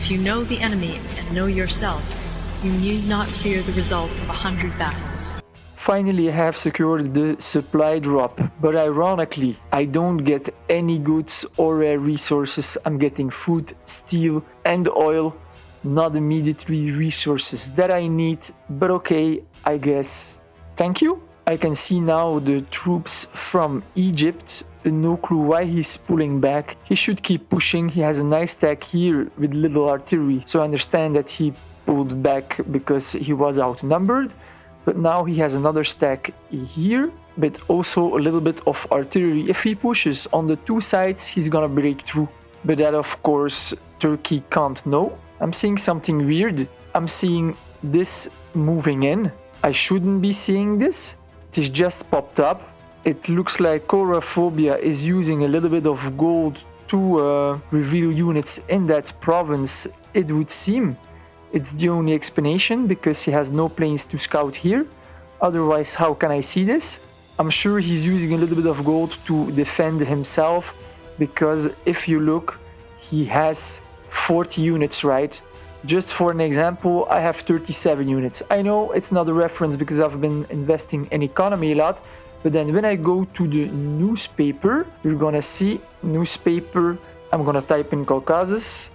If you know the enemy and know yourself, you need not fear the result of 100 battles. Finally, I have secured the supply drop, but ironically, I don't get any goods or rare resources. I'm getting food, steel, and oil, not immediately resources that I need, but okay, I guess. Thank you. I can see now the troops from Egypt. No clue why he's pulling back. He should keep pushing. He has a nice stack here with little artillery, so I understand that he pulled back because he was outnumbered. But now he has another stack here, but also a little bit of artillery. If he pushes on the two sides, he's gonna break through. But that, of course, Turkey can't know. I'm seeing something weird. I'm seeing this moving in. I shouldn't be seeing this. It has just popped up. It looks like Chorophobia is using a little bit of gold to reveal units in that province, it would seem. It's the only explanation because he has no planes to scout here. Otherwise, how can I see this? I'm sure he's using a little bit of gold to defend himself, because if you look, he has 40 units, right? Just for an example, I have 37 units. I know it's not a reference because I've been investing in economy a lot, but then when I go to the newspaper, you're gonna see newspaper. I'm gonna type in Caucasus.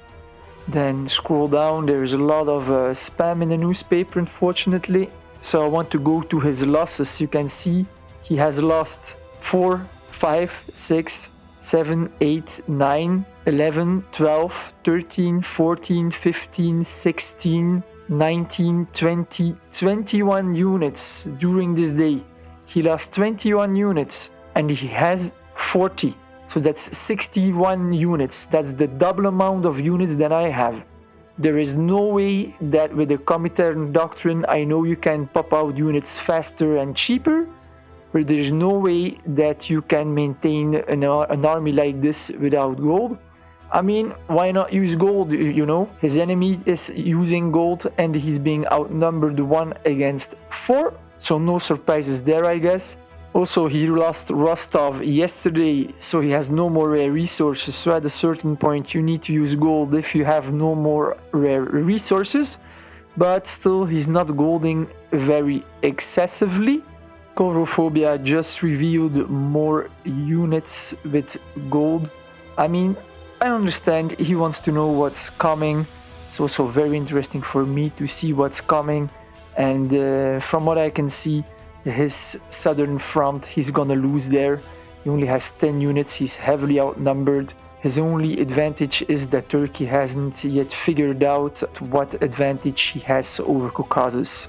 Then scroll down, there's a lot of spam in the newspaper, unfortunately. So I want to go to his losses. You can see he has lost 4, 5, 6, 7, 8, 9, 11, 12, 13, 14, 15, 16, 19, 20, 21 units during this day. He lost 21 units and he has 40. So that's 61 units. That's the double amount of units that I have. There is no way that with the Comintern doctrine, I know you can pop out units faster and cheaper, but there is no way that you can maintain an army like this without gold. I mean, why not use gold, you know? His enemy is using gold and he's being outnumbered 1 against 4. So no surprises there, I guess. Also, he lost Rostov yesterday, so he has no more rare resources. So at a certain point, you need to use gold if you have no more rare resources. But still, he's not golding very excessively. Chorophobia just revealed more units with gold. I mean, I understand he wants to know what's coming. It's also very interesting for me to see what's coming. And from what I can see, his southern front, he's gonna lose there. He only has 10 units, he's heavily outnumbered. His only advantage is that Turkey hasn't yet figured out what advantage he has over Caucasus.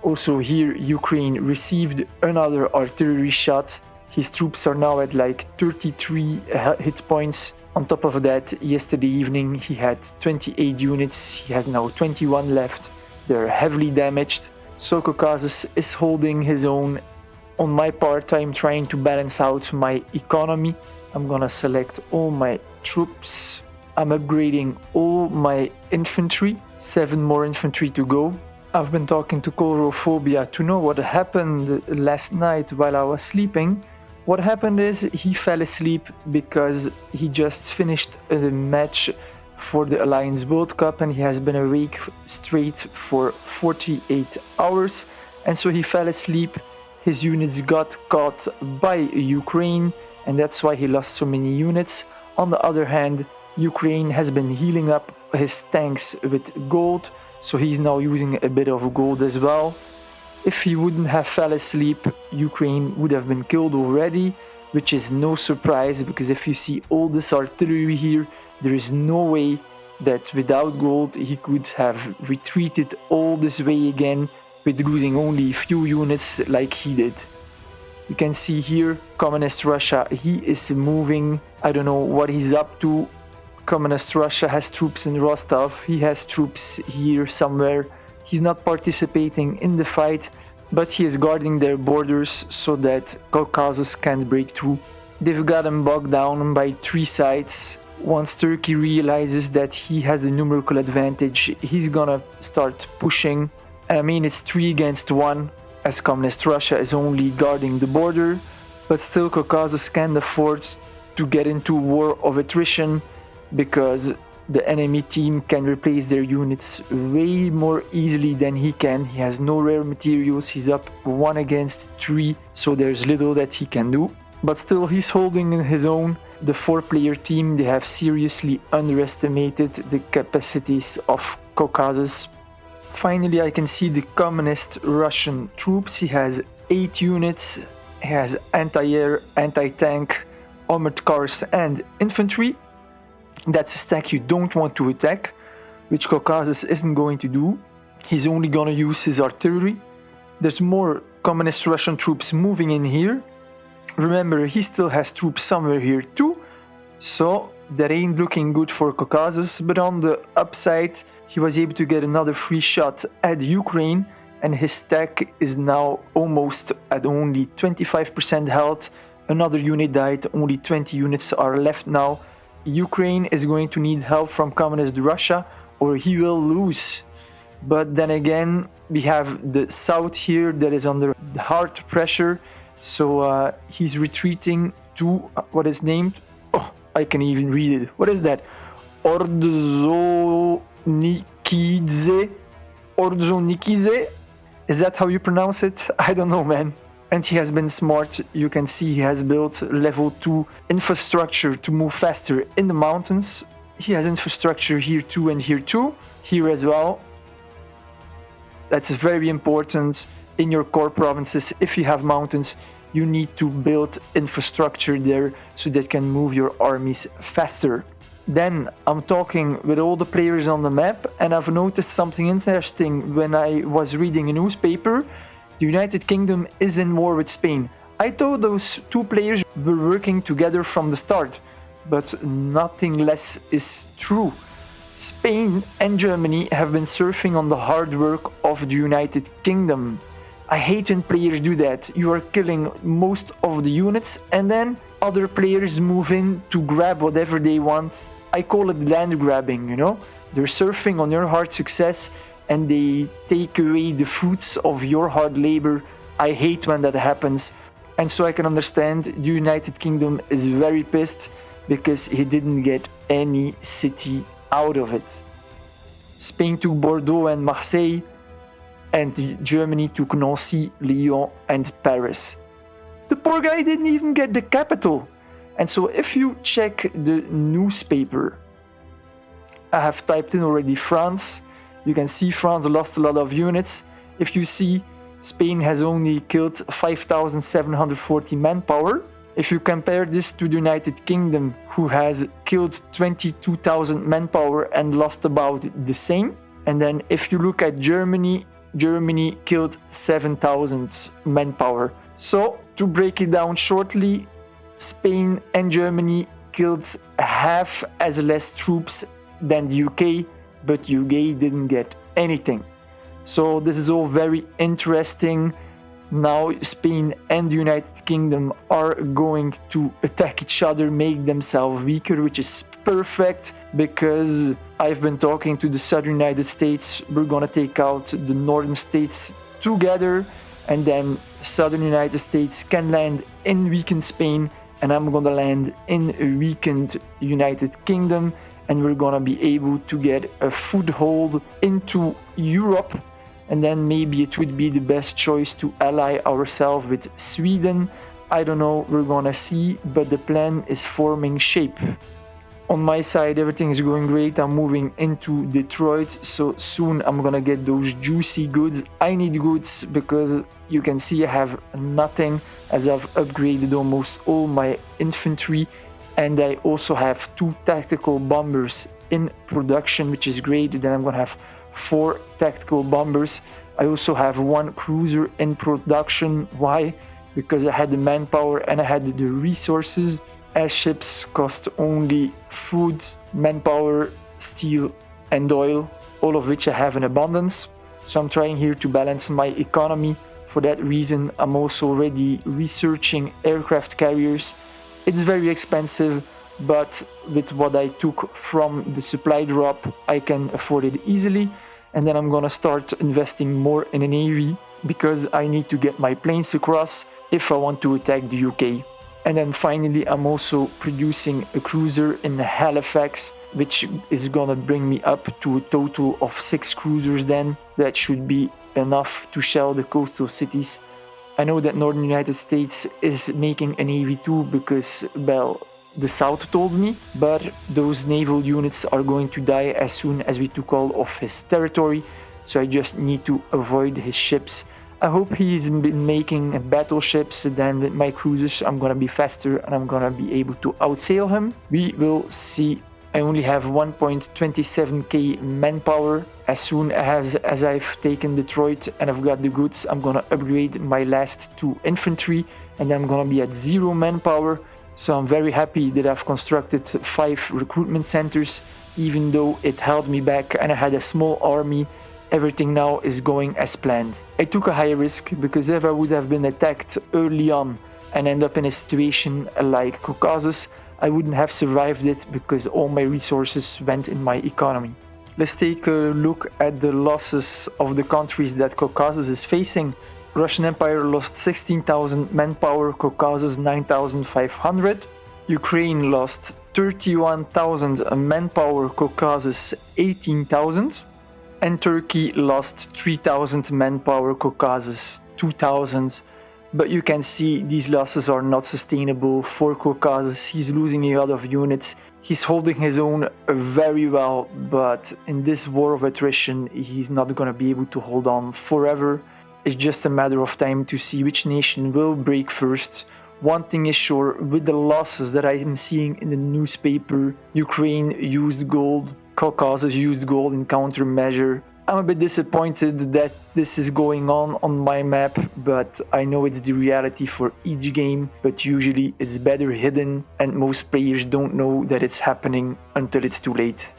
Also here, Ukraine received another artillery shot. His troops are now at like 33 hit points. On top of that, yesterday evening he had 28 units, he has now 21 left. They're heavily damaged. So Caucasus is holding his own. On my part, I'm trying to balance out my economy. I'm gonna select all my troops. I'm upgrading all my infantry. 7 more infantry to go. I've been talking to Chorophobia to know what happened last night while I was sleeping. What happened is he fell asleep because he just finished a match for the Alliance World Cup and he has been awake straight for 48 hours, and so he fell asleep. His units got caught by Ukraine and that's why he lost so many units. On the other hand, Ukraine has been healing up his tanks with gold, so he's now using a bit of gold as well. If he wouldn't have fell asleep, Ukraine would have been killed already, which is no surprise because if you see all this artillery here, there is no way that without gold he could have retreated all this way again with losing only a few units like he did. You can see here, Communist Russia, he is moving. I don't know what he's up to. Communist Russia has troops in Rostov, he has troops here somewhere. He's not participating in the fight, but he is guarding their borders so that Caucasus can't break through. They've got him bogged down by 3 sides. Once Turkey realizes that he has a numerical advantage, he's gonna start pushing. And I mean, it's 3 against 1, as Communist Russia is only guarding the border, but still Caucasus can't afford to get into war of attrition because the enemy team can replace their units way more easily than he can. He has no rare materials, he's up 1 against 3, so there's little that he can do. But still, he's holding his own. The 4-player team, they have seriously underestimated the capacities of Caucasus. Finally, I can see the communist Russian troops. He has 8 units, he has anti-air, anti-tank, armored cars and infantry. That's a stack you don't want to attack, which Caucasus isn't going to do. He's only gonna use his artillery. There's more communist Russian troops moving in here. Remember, he still has troops somewhere here too, so that ain't looking good for Caucasus. But on the upside, he was able to get another free shot at Ukraine, and his stack is now almost at only 25% health. Another unit died, only 20 units are left now. Ukraine is going to need help from communist Russia or he will lose. But then again, we have the south here that is under hard pressure, so he's retreating to what is named, oh, I can even read it, what is that? Ordzhonikidze? Is that how you pronounce it? I don't know, man. And he has been smart. You can see he has built level 2 infrastructure to move faster in the mountains. He has infrastructure here too and here too. Here as well. That's very important in your core provinces. If you have mountains, you need to build infrastructure there so that you can move your armies faster. Then I'm talking with all the players on the map, and I've noticed something interesting when I was reading a newspaper. The United Kingdom is in war with Spain. I thought those 2 players were working together from the start, but nothing less is true. Spain and Germany have been surfing on the hard work of the United Kingdom. I hate when players do that. You are killing most of the units and then other players move in to grab whatever they want. I call it land grabbing, you know? They're surfing on your hard success and they take away the fruits of your hard labor. I hate when that happens. And so I can understand the United Kingdom is very pissed because he didn't get any city out of it. Spain took Bordeaux and Marseille, and Germany took Nancy, Lyon and Paris. The poor guy didn't even get the capital. And so if you check the newspaper, I have typed in already France. You can see France lost a lot of units. If you see, Spain has only killed 5,740 manpower. If you compare this to the United Kingdom, who has killed 22,000 manpower and lost about the same. And then if you look at Germany, Germany killed 7,000 manpower. So to break it down shortly, Spain and Germany killed half as less troops than the UK, but UK didn't get anything. So this is all very interesting. Now Spain and the United Kingdom are going to attack each other, make themselves weaker, which is perfect because I've been talking to the southern United States. We're gonna take out the northern states together, and then southern United States can land in weakened Spain, and I'm gonna land in a weakened United Kingdom, and we're gonna be able to get a foothold into Europe. And then maybe it would be the best choice to ally ourselves with Sweden. I don't know, we're gonna see, but the plan is forming shape. On my side, everything is going great. I'm moving into Detroit, so soon I'm gonna get those juicy goods. I need goods because you can see I have nothing, as I've upgraded almost all my infantry, and I also have 2 tactical bombers in production, which is great. Then I'm gonna have 4 tactical bombers. I also have 1 cruiser in production. Why? Because I had the manpower and I had the resources. As ships cost only food, manpower, steel and oil, all of which I have in abundance. So I'm trying here to balance my economy. For that reason, I'm also already researching aircraft carriers. It's very expensive, but with what I took from the supply drop, I can afford it easily. And then I'm gonna start investing more in a navy because I need to get my planes across if I want to attack the UK. And then finally, I'm also producing a cruiser in Halifax, which is gonna bring me up to a total of 6 cruisers then. That should be enough to shell the coastal cities. I know that Northern United States is making a Navy too because, well, the South told me, but those naval units are going to die as soon as we took all of his territory, so I just need to avoid his ships. I hope he's been making battleships, then with my cruisers I'm gonna be faster and I'm gonna be able to outsail him. We will see. I only have 1.27k manpower. As soon as I've taken Detroit and I've got the goods, I'm gonna upgrade my last 2 infantry and then I'm gonna be at 0 manpower. So I'm very happy that I've constructed 5 recruitment centers, even though it held me back and I had a small army. Everything now is going as planned. I took a high risk because if I would have been attacked early on and end up in a situation like Caucasus, I wouldn't have survived it because all my resources went in my economy. Let's take a look at the losses of the countries that Caucasus is facing. Russian Empire lost 16,000 manpower, Caucasus 9,500. Ukraine lost 31,000 manpower, Caucasus 18,000. And Turkey lost 3,000 manpower, Caucasus 2,000. But you can see these losses are not sustainable for Caucasus. He's losing a lot of units. He's holding his own very well, but in this war of attrition, he's not going to be able to hold on forever. It's just a matter of time to see which nation will break first. One thing is sure, with the losses that I am seeing in the newspaper, Ukraine used gold, Caucasus used gold in countermeasure. I'm a bit disappointed that this is going on my map, but I know it's the reality for each game, but usually it's better hidden and most players don't know that it's happening until it's too late.